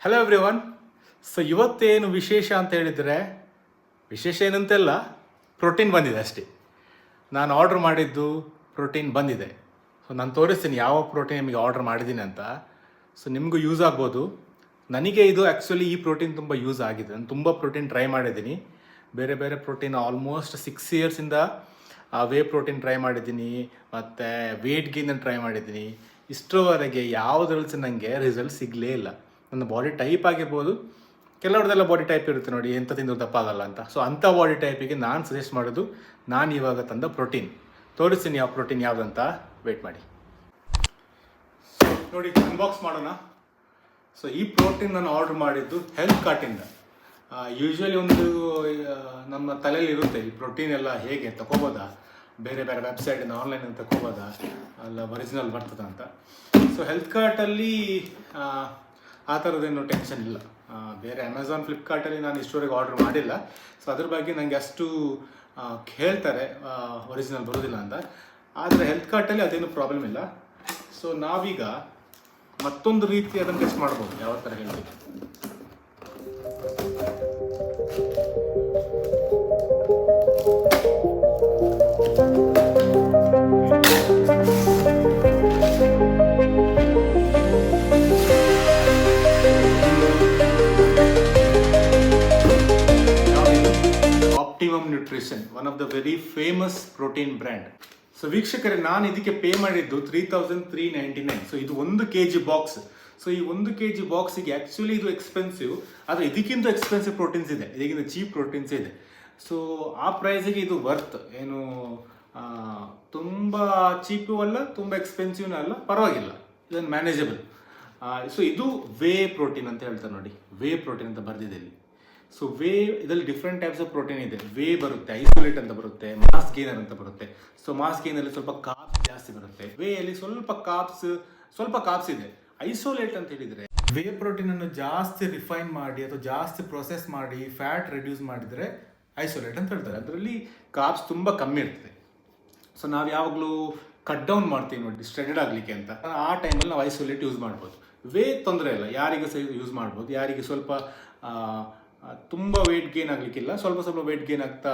Hello everyone. So ಇವತ್ತೇನು ವಿಶೇಷ ಅಂತ ಹೇಳಿದರೆ, ವಿಶೇಷ ಏನಂತೆಲ್ಲ, ಪ್ರೋಟೀನ್ ಬಂದಿದೆ ಅಷ್ಟೇ. ನಾನು ಆರ್ಡ್ರ್ ಮಾಡಿದ್ದು ಪ್ರೋಟೀನ್ ಬಂದಿದೆ. ಸೊ ನಾನು ತೋರಿಸ್ತೀನಿ ಯಾವ ಪ್ರೋಟೀನ್ ನಿಮಗೆ ಆರ್ಡ್ರ್ ಮಾಡಿದ್ದೀನಿ ಅಂತ. ಸೊ ನಿಮಗೂ ಯೂಸ್ ಆಗ್ಬೋದು. ನನಗೆ ಇದು ಆ್ಯಕ್ಚುಲಿ ಈ ಪ್ರೋಟೀನ್ ತುಂಬ ಯೂಸ್ ಆಗಿದೆ. ನಾನು ತುಂಬ ಪ್ರೋಟೀನ್ ಟ್ರೈ ಮಾಡಿದ್ದೀನಿ. ಬೇರೆ ಬೇರೆ ಪ್ರೋಟೀನ್ ಆಲ್ಮೋಸ್ಟ್ 6 ಇಯರ್ಸಿಂದ ವೇ ಪ್ರೋಟೀನ್ ಟ್ರೈ ಮಾಡಿದ್ದೀನಿ, ಮತ್ತು ವೇಟ್ ಗೇನ್ ಟ್ರೈ ಮಾಡಿದ್ದೀನಿ. ಇಷ್ಟರವರೆಗೆ ಯಾವುದ್ರಲ್ಲಿ ನನಗೆ ರಿಸಲ್ಟ್ ಸಿಗಲೇ ಇಲ್ಲ. ನನ್ನ ಬಾಡಿ ಟೈಪ್ ಆಗಿರ್ಬೋದು, ಕೆಲವ್ರದ್ದೆಲ್ಲ ಬಾಡಿ ಟೈಪ್ ಇರುತ್ತೆ ನೋಡಿ, ಎಂಥ ತಿಂದು ದಪ್ಪ ಆಗಲ್ಲ ಅಂತ. ಸೊ ಅಂಥ ಬಾಡಿ ಟೈಪಿಗೆ ನಾನು ಸಜೆಸ್ಟ್ ಮಾಡೋದು ನಾನು ಇವಾಗ ತಂದ ಪ್ರೋಟೀನ್. ತೋರಿಸ್ತೀನಿ ಯಾವ ಪ್ರೋಟೀನ್ ಯಾವುದಂತ, ವೇಟ್ ಮಾಡಿ. ನೋಡಿ, ಅನ್ಬಾಕ್ಸ್ ಮಾಡೋಣ. ಸೊ ಈ ಪ್ರೋಟೀನ್ ನಾನು ಆರ್ಡ್ರ್ ಮಾಡಿದ್ದು ಹೆಲ್ತ್ ಕಾರ್ಟಿಂದ. ಯೂಶ್ವಲಿ ಒಂದು ನಮ್ಮ ತಲೆಯಲ್ಲಿ ಇರುತ್ತೆ, ಈ ಪ್ರೋಟೀನ್ ಎಲ್ಲ ಹೇಗೆ ತಗೋಬೋದಾ, ಬೇರೆ ಬೇರೆ ವೆಬ್ಸೈಟಿಂದ ಆನ್ಲೈನಿಂದ ತಗೋಬೋದಾ, ಅಲ್ಲ ಒರಿಜಿನಲ್ ಬರ್ತದ ಅಂತ. ಸೊ ಹೆಲ್ತ್ ಕಾರ್ಟಲ್ಲಿ ಆ ಥರದ್ದೇನು ಟೆನ್ಷನ್ ಇಲ್ಲ. ಬೇರೆ ಅಮೆಝಾನ್, ಫ್ಲಿಪ್ಕಾರ್ಟಲ್ಲಿ ನಾನು ಇಷ್ಟವರೆಗೆ ಆರ್ಡ್ರ್ ಮಾಡಿಲ್ಲ. ಸೊ ಅದ್ರ ಬಗ್ಗೆ ನನಗೆ ಅಷ್ಟು ಹೇಳ್ತಾರೆ ಒರಿಜಿನಲ್ ಬರೋದಿಲ್ಲ ಅಂತ. ಆದರೆ ಹೆಲ್ತ್ ಕಾರ್ಟಲ್ಲಿ ಅದೇನು ಪ್ರಾಬ್ಲಮ್ ಇಲ್ಲ. ಸೊ ನಾವೀಗ ಮತ್ತೊಂದು ರೀತಿ ಅದನ್ನು ಟೆಸ್ಟ್ ಮಾಡ್ಬೋದು, ಯಾವ ಥರ ಹೇಳ್ತೀವಿ. Optimum nutrition, one of the very famous protein brand. So ವೀಕ್ಷಕರೇ, ನಾನು ಇದಕ್ಕೆ ಪೇ ಮಾಡಿದ್ದು 3,399. ಸೊ ಇದು 1 kg ಬಾಕ್ಸ್. ಸೊ ಈ 1 kg ಬಾಕ್ಸಿಗೆ ಆ್ಯಕ್ಚುಲಿ ಇದು ಎಕ್ಸ್ಪೆನ್ಸಿವ್, ಆದರೆ ಇದಕ್ಕಿಂತ ಎಕ್ಸ್ಪೆನ್ಸಿವ್ ಪ್ರೋಟೀನ್ಸ್ ಇದೆ, ಇದಕ್ಕಿಂತ ಚೀಪ್ ಪ್ರೋಟೀನ್ಸ್ ಇದೆ. ಸೊ ಆ ಪ್ರೈಸಿಗೆ ಇದು ವರ್ತ್, ಏನು ತುಂಬ ಚೀಪು ಅಲ್ಲ, ತುಂಬ ಎಕ್ಸ್ಪೆನ್ಸಿವ್ನೂ ಅಲ್ಲ, ಪರವಾಗಿಲ್ಲ, ಇದನ್ನು ಮ್ಯಾನೇಜಬಲ್. ಸೊ ಇದು ವೇ ಪ್ರೋಟೀನ್ ಅಂತ ಹೇಳ್ತಾರೆ ನೋಡಿ, ವೇ ಪ್ರೋಟೀನ್ ಅಂತ ಬರೆದಿದೆ ಇಲ್ಲಿ. ಸೊ ವೇ ಇದರಲ್ಲಿ ಡಿಫ್ರೆಂಟ್ ಟೈಪ್ಸ್ ಆಫ್ ಪ್ರೋಟೀನ್ ಇದೆ. ವೇ ಬರುತ್ತೆ, ಐಸೋಲೇಟ್ ಅಂತ ಬರುತ್ತೆ, ಮಾಸ್ ಗೇನರ್ ಅಂತ ಬರುತ್ತೆ. ಸೊ ಮಾಸ್ ಗೇನಲ್ಲಿ ಸ್ವಲ್ಪ ಕಾರ್ಬ್ಸ್ ಜಾಸ್ತಿ ಬರುತ್ತೆ, ವೇಯಲ್ಲಿ ಸ್ವಲ್ಪ ಕಾರ್ಬ್ಸ್ ಇದೆ. ಐಸೋಲೇಟ್ ಅಂತ ಹೇಳಿದರೆ ವೇ ಪ್ರೋಟೀನ್ ಅನ್ನು ಜಾಸ್ತಿ ರಿಫೈನ್ ಮಾಡಿ ಅಥವಾ ಜಾಸ್ತಿ ಪ್ರೊಸೆಸ್ ಮಾಡಿ ಫ್ಯಾಟ್ ರೆಡ್ಯೂಸ್ ಮಾಡಿದರೆ ಐಸೋಲೇಟ್ ಅಂತ ಹೇಳ್ತಾರೆ. ಅದರಲ್ಲಿ ಕಾರ್ಬ್ಸ್ ತುಂಬ ಕಮ್ಮಿ ಇರ್ತದೆ. ಸೊ ನಾವು ಯಾವಾಗಲೂ ಕಟ್ ಡೌನ್ ಮಾಡ್ತೀವಿ ನೋಡಿ, ಸ್ಟ್ರೆಡೆಡ್ ಆಗಲಿಕ್ಕೆ ಅಂತ, ಆ ಟೈಮಲ್ಲಿ ನಾವು ಐಸೋಲೇಟ್ ಯೂಸ್ ಮಾಡ್ಬೋದು. ವೇ ತೊಂದರೆ ಇಲ್ಲ, ಯಾರಿಗೂ ಸಹ ಯೂಸ್ ಮಾಡ್ಬೋದು. ಯಾರಿಗೆ ಸ್ವಲ್ಪ ತುಂಬ ವೆಯ್ಟ್ ಗೇನ್ ಆಗಲಿಕ್ಕಿಲ್ಲ, ಸ್ವಲ್ಪ ವೆಯ್ಟ್ ಗೇನ್ ಆಗ್ತಾ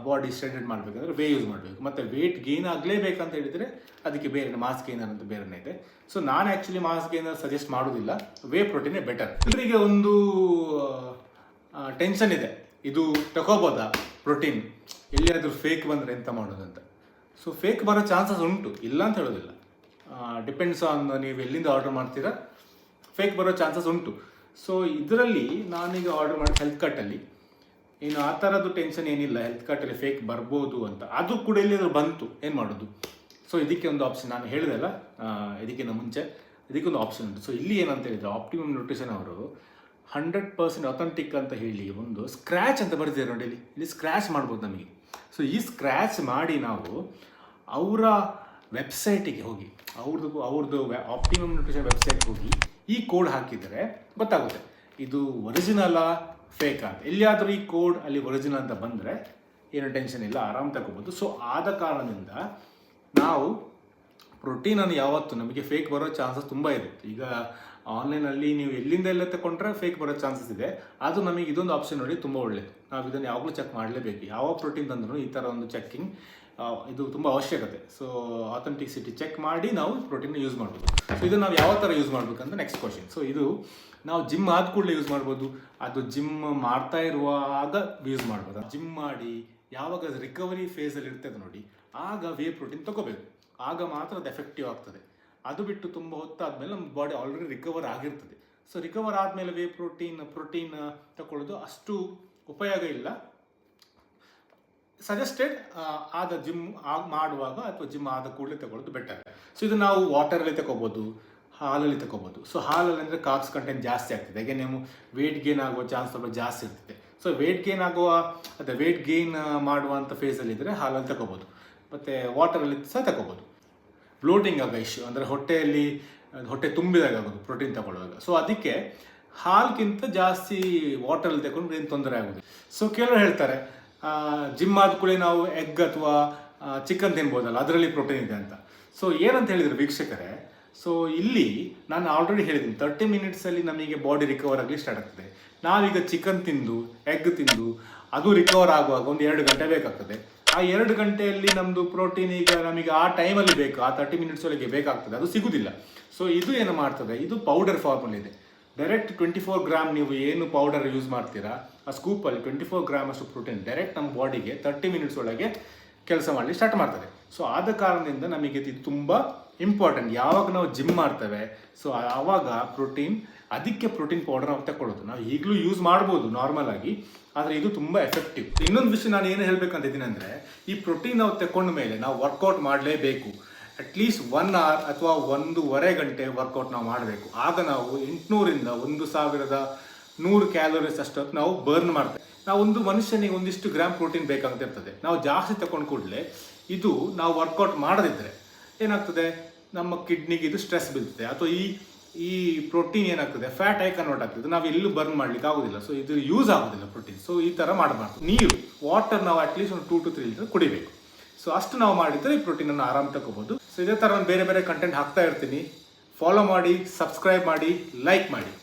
ಬಾಡಿ ಸ್ಟ್ರೆಂಡೆಡ್ ಮಾಡಬೇಕಂದ್ರೆ ವೇ ಯೂಸ್ ಮಾಡಬೇಕು. ಮತ್ತು ವೆಯ್ಟ್ ಗೇನ್ ಆಗಲೇಬೇಕಂತ ಹೇಳಿದರೆ ಅದಕ್ಕೆ ಬೇರೆ ಮಾಸ್ ಗೇನರ್ ಅಂತ ಬೇರೆನೇ ಇದೆ. ಸೊ ನಾನು ಆ್ಯಕ್ಚುಲಿ ಮಾಸ್ ಗೇನರ್ ಸಜೆಸ್ಟ್ ಮಾಡೋದಿಲ್ಲ, ವೇ ಪ್ರೋಟೀನೇ ಬೆಟರ್. ಇವರಿಗೆ ಒಂದು ಟೆನ್ಷನ್ ಇದೆ, ಇದು ತಗೋಬೋದಾ ಪ್ರೋಟೀನ್, ಎಲ್ಲಿಯಾದರೂ ಫೇಕ್ ಬಂದರೆ ಎಂತ ಮಾಡೋದಂತ. ಸೊ ಫೇಕ್ ಬರೋ ಚಾನ್ಸಸ್ ಉಂಟು, ಇಲ್ಲ ಅಂತ ಹೇಳೋದಿಲ್ಲ. ಡಿಪೆಂಡ್ಸ್ ಆನ್ ನೀವು ಎಲ್ಲಿಂದ ಆರ್ಡರ್ ಮಾಡ್ತೀರಾ, ಫೇಕ್ ಬರೋ ಚಾನ್ಸಸ್ ಉಂಟು. ಸೊ ಇದರಲ್ಲಿ ನಾನೀಗ ಆರ್ಡರ್ ಮಾಡಿ ಹೆಲ್ತ್ ಕಾರ್ಟಲ್ಲಿ ಏನು ಆ ಥರದ್ದು ಟೆನ್ಷನ್ ಏನಿಲ್ಲ. ಹೆಲ್ತ್ ಕಾರ್ಟಲ್ಲಿ ಫೇಕ್ ಬರ್ಬೋದು ಅಂತ, ಅದು ಕೂಡ ಎಲ್ಲಿಯಾದರೂ ಬಂತು ಏನು ಮಾಡೋದು. ಸೊ ಇದಕ್ಕೆ ಒಂದು ಆಪ್ಷನ್, ನಾನು ಹೇಳಿದೆಲ್ಲ ಇದಕ್ಕಿಂತ ಮುಂಚೆ, ಇದಕ್ಕೊಂದು ಆಪ್ಷನ್ ಉಂಟು. ಸೊ ಇಲ್ಲಿ ಏನಂತ ಹೇಳಿದರೆ, ಆಪ್ಟಿಮಮ್ ನ್ಯೂಟ್ರಿಷನ್ ಅವರು 100% ಅಥೆಂಟಿಕ್ ಅಂತ ಹೇಳಿ ಒಂದು ಸ್ಕ್ರ್ಯಾಚ್ ಅಂತ ಬರ್ತಿದ್ದಾರೆ ನೋಡಿ, ಇಲ್ಲಿ ಸ್ಕ್ರ್ಯಾಚ್ ಮಾಡ್ಬೋದು ನಮಗೆ. ಸೊ ಈ ಸ್ಕ್ರ್ಯಾಚ್ ಮಾಡಿ ನಾವು ಅವರ ವೆಬ್ಸೈಟಿಗೆ ಹೋಗಿ, ಅವ್ರದ್ದು ಆಪ್ಟಿಮಮ್ ನ್ಯೂಟ್ರಿಷನ್ ವೆಬ್ಸೈಟ್ಗೆ ಹೋಗಿ ಈ ಕೋಡ್ ಹಾಕಿದರೆ ಗೊತ್ತಾಗುತ್ತೆ ಇದು ಒರಿಜಿನಲ್ಲ ಫೇಕ್ ಅಂತ. ಎಲ್ಲಿಯಾದರೂ ಈ ಕೋಡ್ ಅಲ್ಲಿ ಒರಿಜಿನಲ್ ಅಂತ ಬಂದರೆ ಏನು ಟೆನ್ಷನ್ ಇಲ್ಲ, ಆರಾಮ್ ತಗೋಬೋದು. ಸೊ ಆದ ಕಾರಣದಿಂದ ನಾವು ಪ್ರೋಟೀನನ್ನು ಯಾವತ್ತು ನಮಗೆ ಫೇಕ್ ಬರೋ ಚಾನ್ಸಸ್ ತುಂಬ ಇದೆ. ಈಗ ಆನ್ಲೈನಲ್ಲಿ ನೀವು ಎಲ್ಲಿಂದ ಎಲ್ಲ ತಗೊಂಡ್ರೆ ಫೇಕ್ ಬರೋ ಚಾನ್ಸಸ್ ಇದೆ. ಅದು ನಮಗೆ ಇದೊಂದು ಆಪ್ಷನ್ ನೋಡಿ ತುಂಬ ಒಳ್ಳೆಯದು. ನಾವು ಇದನ್ನು ಯಾವಾಗಲೂ ಚೆಕ್ ಮಾಡಲೇಬೇಕು, ಯಾವ ಪ್ರೋಟೀನ್ ತಂದ್ರೂ ಈ ಥರ ಒಂದು ಚೆಕ್ಕಿಂಗ್ ಇದು ತುಂಬ ಅವಶ್ಯಕತೆ. ಸೊ ಅಥೆಂಟಿಸಿಟಿ ಚೆಕ್ ಮಾಡಿ ನಾವು ಪ್ರೋಟೀನ್ ಯೂಸ್ ಮಾಡ್ಬೋದು. ಸೊ ಇದನ್ನು ನಾವು ಯಾವ ಥರ ಯೂಸ್ ಮಾಡ್ಬೇಕಂತ ನೆಕ್ಸ್ಟ್ ಕ್ವಶನ್. ಸೊ ಇದು ನಾವು ಜಿಮ್ ಆದ ಕೂಡಲೇ ಯೂಸ್ ಮಾಡ್ಬೋದು, ಅದು ಜಿಮ್ ಮಾಡ್ತಾ ಇರುವಾಗ ಯೂಸ್ ಮಾಡ್ಬೋದು. ಜಿಮ್ ಮಾಡಿ ಯಾವಾಗ ರಿಕವರಿ ಫೇಸಲ್ಲಿ ಇರ್ತದೆ ನೋಡಿ, ಆಗ ವೇ ಪ್ರೋಟೀನ್ ತಗೋಬೇಕು, ಆಗ ಮಾತ್ರ ಅದು ಎಫೆಕ್ಟಿವ್ ಆಗ್ತದೆ. ಅದು ಬಿಟ್ಟು ತುಂಬ ಹೊತ್ತಾದ್ಮೇಲೆ ನಮ್ಮ ಬಾಡಿ ಆಲ್ರೆಡಿ ರಿಕವರ್ ಆಗಿರ್ತದೆ. ಸೊ ರಿಕವರ್ ಆದಮೇಲೆ ವೇ ಪ್ರೋಟೀನ್ ತಗೊಳ್ಳೋದು ಅಷ್ಟು ಉಪಯೋಗ ಇಲ್ಲ. ಸಜೆಸ್ಟೆಡ್ ಆದ ಜಿಮ್ ಮಾಡುವಾಗ ಅಥವಾ ಜಿಮ್ ಆದ ಕೂಡಲೇ ತಗೊಳ್ಳೋದು ಬೆಟರ್. ಸೊ ಇದು ನಾವು ವಾಟರಲ್ಲಿ ತಗೋಬೋದು, ಹಾಲಲ್ಲಿ ತಗೋಬೋದು. ಸೊ ಹಾಲಲ್ಲಿ ಅಂದರೆ ಕಾರ್ಬ್ಸ್ ಕಂಟೆಂಟ್ ಜಾಸ್ತಿ ಆಗ್ತದೆ, ಹಾಗೆ ನೀವು ವೇಟ್ ಗೇನ್ ಆಗುವ ಚಾನ್ಸ್ ಸ್ವಲ್ಪ ಜಾಸ್ತಿ ಇರ್ತದೆ. ಸೊ ವೇಟ್ ಗೇನ್ ಆಗುವ ಅಥವಾ ವೇಟ್ ಗೇನ್ ಮಾಡುವಂಥ ಫೇಸಲ್ಲಿದ್ದರೆ ಹಾಲಲ್ಲಿ ತಗೋಬೋದು, ಮತ್ತು ವಾಟರಲ್ಲಿ ಸಹ ತಗೋಬೋದು. ಬ್ಲೋಟಿಂಗ್ ಆಗೋ ಇಶ್ಯೂ ಅಂದರೆ ಹೊಟ್ಟೆ ತುಂಬಿದಾಗ ಆಗೋದು ಪ್ರೋಟೀನ್ ತಗೊಳ್ಳುವಾಗ. ಸೊ ಅದಕ್ಕೆ ಹಾಲ್ಗಿಂತ ಜಾಸ್ತಿ ವಾಟರಲ್ಲಿ ತಗೊಂಡ್ರೆ ಏನು ತೊಂದರೆ ಆಗೋದು. ಸೊ ಕೆಲವರು ಹೇಳ್ತಾರೆ ಜಿಮ್ ಆದ ಕೂಡಲೇ ನಾವು ಎಗ್ ಅಥವಾ ಚಿಕನ್ ತಿನ್ಬೋದಲ್ಲ, ಅದರಲ್ಲಿ ಪ್ರೋಟೀನ್ ಇದೆ ಅಂತ. ಸೊ ಏನಂತ ಹೇಳಿದರೆ ವೀಕ್ಷಕರೇ, ಸೊ ಇಲ್ಲಿ ನಾನು ಆಲ್ರೆಡಿ ಹೇಳಿದ್ದೀನಿ 30 ಮಿನಿಟ್ಸಲ್ಲಿ ನಮಗೆ ಬಾಡಿ ರಿಕವರ್ ಆಗಲಿ ಸ್ಟಾರ್ಟ್ ಆಗ್ತದೆ. ನಾವೀಗ ಚಿಕನ್ ತಿಂದು ಎಗ್ ತಿಂದು ಅದು ರಿಕವರ್ ಆಗುವಾಗ ಒಂದು 2 ಗಂಟೆ ಬೇಕಾಗ್ತದೆ. ಆ 2 ಗಂಟೆಯಲ್ಲಿ ನಮ್ಮದು ಪ್ರೋಟೀನ್ ಈಗ ನಮಗೆ ಆ ಟೈಮಲ್ಲಿ ಬೇಕು, ಆ 30 ಮಿನಿಟ್ಸ್ ಒಳಗೆ ಬೇಕಾಗ್ತದೆ, ಅದು ಸಿಗುವುದಿಲ್ಲ. ಸೊ ಇದು ಏನು ಮಾಡ್ತದೆ, ಇದು ಪೌಡರ್ ಫಾರ್ಮಲ್ಲಿ ಇದೆ. ಡೈರೆಕ್ಟ್ 24 ಗ್ರಾಮ್ ನೀವು ಏನು ಪೌಡರ್ ಯೂಸ್ ಮಾಡ್ತೀರಾ ಆ ಸ್ಕೂಪಲ್ಲಿ 24 ಗ್ರಾಮ್ ಅಷ್ಟು ಪ್ರೋಟೀನ್ ಡೈರೆಕ್ಟ್ ನಮ್ಮ ಬಾಡಿಗೆ 30 ಮಿನಿಟ್ಸ್ ಒಳಗೆ ಕೆಲಸ ಮಾಡಲಿ ಸ್ಟಾರ್ಟ್ ಮಾಡ್ತದೆ. ಸೊ ಆದ ಕಾರಣದಿಂದ ನಮಗೆ ಇದು ತುಂಬ ಇಂಪಾರ್ಟೆಂಟ್. ಯಾವಾಗ ನಾವು ಜಿಮ್ ಮಾಡ್ತೇವೆ ಸೊ ಆವಾಗ ಅದಕ್ಕೆ ಪ್ರೋಟೀನ್ ಪೌಡರ್ ನಾವು ತಗೊಳ್ಳೋದು. ನಾವು ಈಗಲೂ ಯೂಸ್ ಮಾಡ್ಬೋದು ನಾರ್ಮಲ್ ಆಗಿ, ಆದರೆ ಇದು ತುಂಬ ಎಫೆಕ್ಟಿವ್. ಇನ್ನೊಂದು ವಿಷಯ ನಾನು ಏನು ಹೇಳಬೇಕಂತಿದ್ದೀನಿ ಅಂದರೆ, ಈ ಪ್ರೋಟೀನ್ ನಾವು ತಗೊಂಡ ಮೇಲೆ ನಾವು ವರ್ಕೌಟ್ ಮಾಡಲೇಬೇಕು. ಅಟ್ಲೀಸ್ಟ್ 1 ಅವರ್ ಅಥವಾ 1.5 ಗಂಟೆ ವರ್ಕೌಟ್ ನಾವು ಮಾಡಬೇಕು. ಆಗ ನಾವು 800ರಿಂದ 1100 ಕ್ಯಾಲೋರೀಸ್ ಅಷ್ಟೊತ್ತು ನಾವು ಬರ್ನ್ ಮಾಡ್ತೇವೆ. ನಾವು ಒಂದು ಮನುಷ್ಯನಿಗೆ ಒಂದಿಷ್ಟು ಗ್ರಾಮ್ ಪ್ರೋಟೀನ್ ಬೇಕಾಗ್ತಿರ್ತದೆ. ನಾವು ಜಾಸ್ತಿ ತಗೊಂಡು ಕೂಡಲೇ ಇದು ನಾವು ವರ್ಕೌಟ್ ಮಾಡದಿದ್ದರೆ ಏನಾಗ್ತದೆ, ನಮ್ಮ ಕಿಡ್ನಿಗೆ ಇದು ಸ್ಟ್ರೆಸ್ ಬೀಳ್ತದೆ, ಅಥವಾ ಈ ಪ್ರೋಟೀನ್ ಏನಾಗ್ತದೆ ಫ್ಯಾಟ್ ಆಗಿ ಕನ್ವರ್ಟ್ ಆಗ್ತದೆ. ನಾವು ಎಲ್ಲೂ ಬರ್ನ್ ಮಾಡ್ಲಿಕ್ಕೆ ಆಗೋದಿಲ್ಲ. ಸೊ ಇದು ಯೂಸ್ ಆಗೋದಿಲ್ಲ ಪ್ರೋಟೀನ್. ಸೊ ಈ ಥರ ಮಾಡಬಾರ್ದು. ನೀರು, ವಾಟರ್ ನಾವು ಅಟ್ಲೀಸ್ಟ್ ಒಂದು 2 to 3 ಲೀಟರ್ ಕುಡಿಬೇಕು. ಸೊ ಅಷ್ಟು ನಾವು ಮಾಡಿದರೆ ಈ ಪ್ರೋಟೀನನ್ನು ಆರಾಮ್ ತಗೋಬೋದು. ಸೊ ಇದೇ ಥರ ನಾನು ಬೇರೆ ಬೇರೆ ಕಂಟೆಂಟ್ ಹಾಕ್ತಾ ಇರ್ತೀನಿ. ಫಾಲೋ ಮಾಡಿ, ಸಬ್ಸ್ಕ್ರೈಬ್ ಮಾಡಿ, ಲೈಕ್ ಮಾಡಿ.